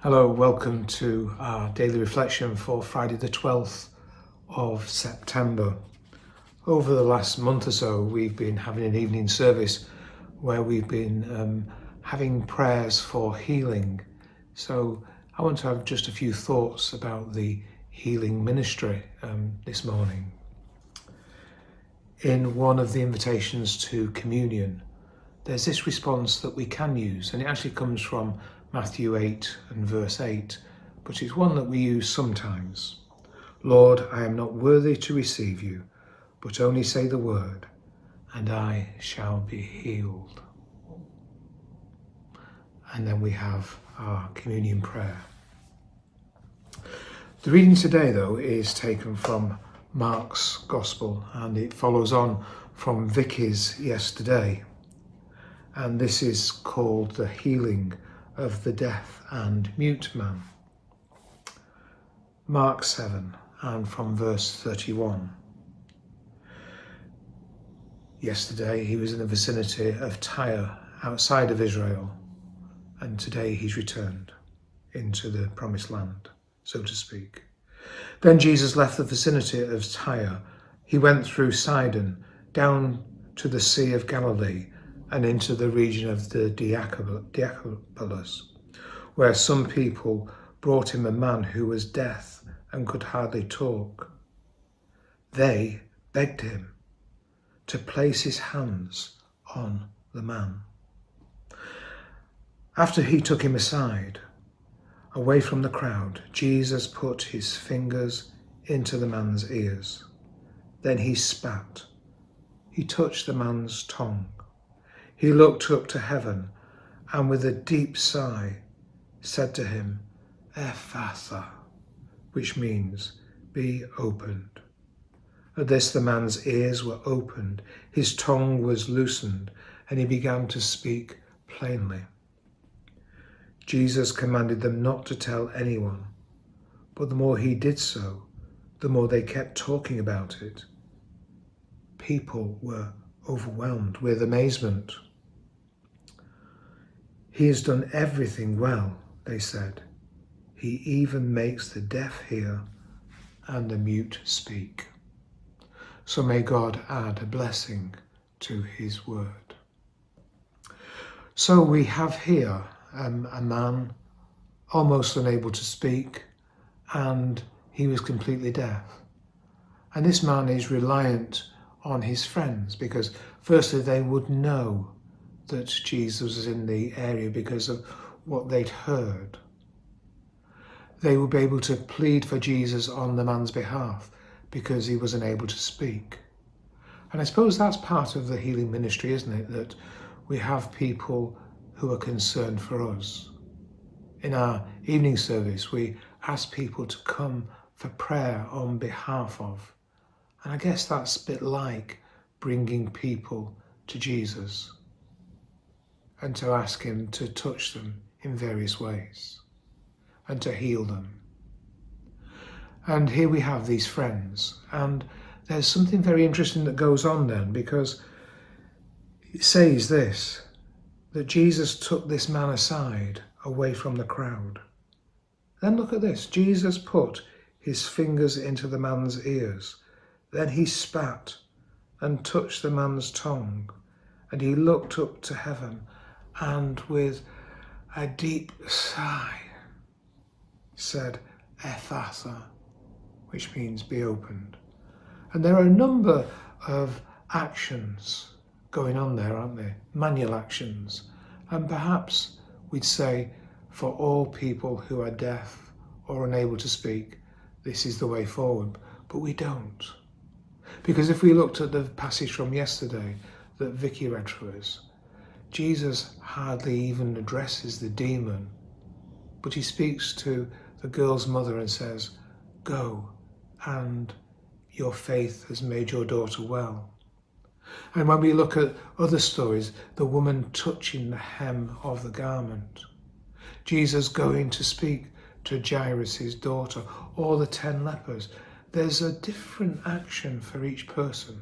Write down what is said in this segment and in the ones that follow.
Hello, welcome to our daily reflection for Friday the 12th of September. Over the last month or so, we've been having an evening service where we've been having prayers for healing. So I want to have just a few thoughts about the healing ministry this morning. In one of the invitations to communion, there's this response that we can use, and it actually comes from Matthew 8 and verse 8, but it's one that we use sometimes. Lord, I am not worthy to receive you, but only say the word, and I shall be healed. And then we have our communion prayer. The reading today, though, is taken from Mark's Gospel, and it follows on from Vicky's yesterday. And this is called the healing of the deaf and mute man. Mark 7 and from verse 31. Yesterday he was in the vicinity of Tyre, outside of Israel, and today he's returned into the promised land, so to speak. Then Jesus left the vicinity of Tyre. He went through Sidon, down to the Sea of Galilee, and into the region of the Decapolis, where some people brought him a man who was deaf and could hardly talk. They begged him to place his hands on the man. After he took him aside, away from the crowd, Jesus put his fingers into the man's ears. Then he spat. He touched the man's tongue. He looked up to heaven and with a deep sigh said to him, Ephphatha, which means be opened. At this the man's ears were opened, his tongue was loosened, and he began to speak plainly. Jesus commanded them not to tell anyone, but the more he did so, the more they kept talking about it. People were overwhelmed with amazement. He has done everything well, they said. He even makes the deaf hear and the mute speak. So may God add a blessing to his word. So we have here a man almost unable to speak, and he was completely deaf. And this man is reliant on his friends because firstly they would know that Jesus was in the area because of what they'd heard. They would be able to plead for Jesus on the man's behalf because he was unable to speak. And I suppose that's part of the healing ministry, isn't it? That we have people who are concerned for us. In our evening service, we ask people to come for prayer on behalf of. And I guess that's a bit like bringing people to Jesus and to ask him to touch them in various ways and to heal them. And here we have these friends, and there's something very interesting that goes on then, because it says this, that Jesus took this man aside away from the crowd. Then look at this, Jesus put his fingers into the man's ears, then he spat and touched the man's tongue, and he looked up to heaven and with a deep sigh said, Ephphatha, which means be opened. And there are a number of actions going on there, aren't there? Manual actions. And perhaps we'd say for all people who are deaf or unable to speak, this is the way forward. But we don't. Because if we looked at the passage from yesterday that Vicky read for us, Jesus hardly even addresses the demon, but he speaks to the girl's mother and says, go, and your faith has made your daughter well. And when we look at other stories, the woman touching the hem of the garment, Jesus going to speak to Jairus' daughter, or the 10 lepers, there's a different action for each person,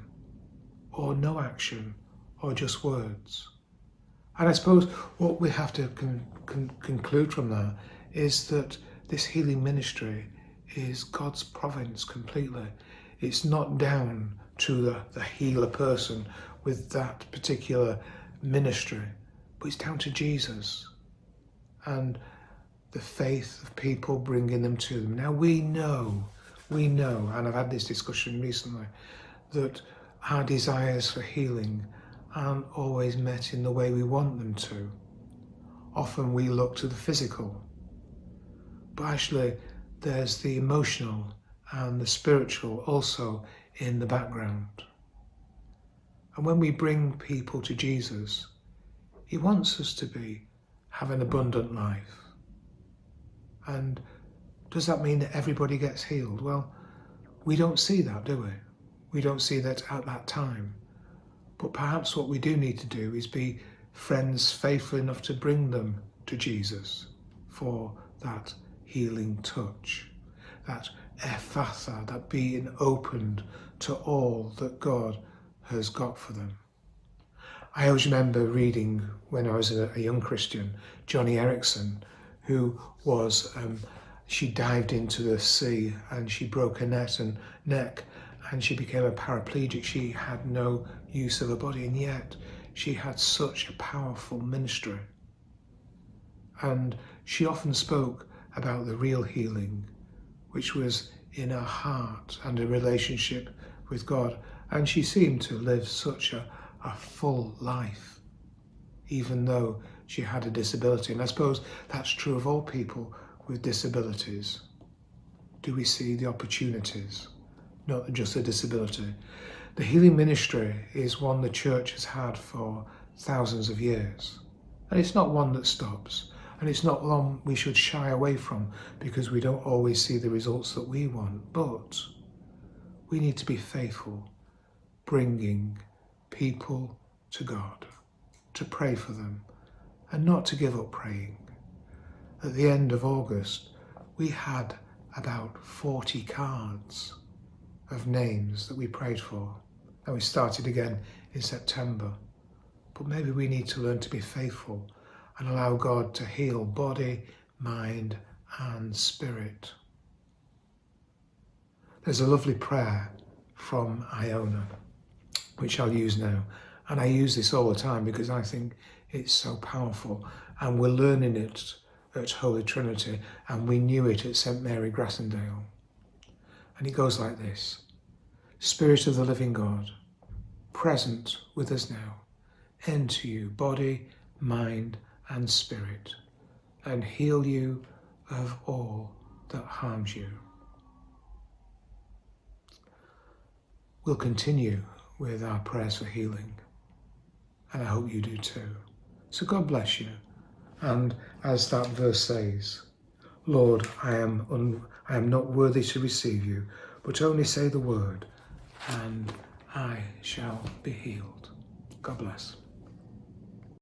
or no action, or just words. And I suppose what we have to conclude from that is that this healing ministry is God's province completely. It's not down to the healer person with that particular ministry, but it's down to Jesus and the faith of people bringing them to them. Now we know, and I've had this discussion recently, that our desires for healing aren't always met in the way we want them to. Often we look to the physical, but actually there's the emotional and the spiritual also in the background. And when we bring people to Jesus, he wants us to have an abundant life. And does that mean that everybody gets healed? Well, we don't see that, do we? We don't see that at that time. But perhaps what we do need to do is be friends faithful enough to bring them to Jesus for that healing touch, that ephatha, that being opened to all that God has got for them. I always remember reading when I was a young Christian, Johnny Erickson, who was, she dived into the sea and she broke her neck and she became a paraplegic. She had no use of her body, and yet she had such a powerful ministry. And she often spoke about the real healing, which was in her heart and a relationship with God. And she seemed to live such a full life, even though she had a disability. And I suppose that's true of all people with disabilities. Do we see the opportunities, not just a disability? The healing ministry is one the church has had for thousands of years. And it's not one that stops. And it's not one we should shy away from because we don't always see the results that we want. But we need to be faithful, bringing people to God, to pray for them, and not to give up praying. At the end of August, we had about 40 cards of names that we prayed for. And we started again in September. But maybe we need to learn to be faithful and allow God to heal body, mind, and spirit. There's a lovely prayer from Iona, which I'll use now. And I use this all the time because I think it's so powerful. And we're learning it at Holy Trinity, and we knew it at St. Mary Grassendale. And it goes like this: Spirit of the living God, present with us now, enter you, body, mind, and spirit, and heal you of all that harms you. We'll continue with our prayers for healing, and I hope you do too. So God bless you. And as that verse says, Lord, I am not worthy to receive you, but only say the word, and I shall be healed. God bless.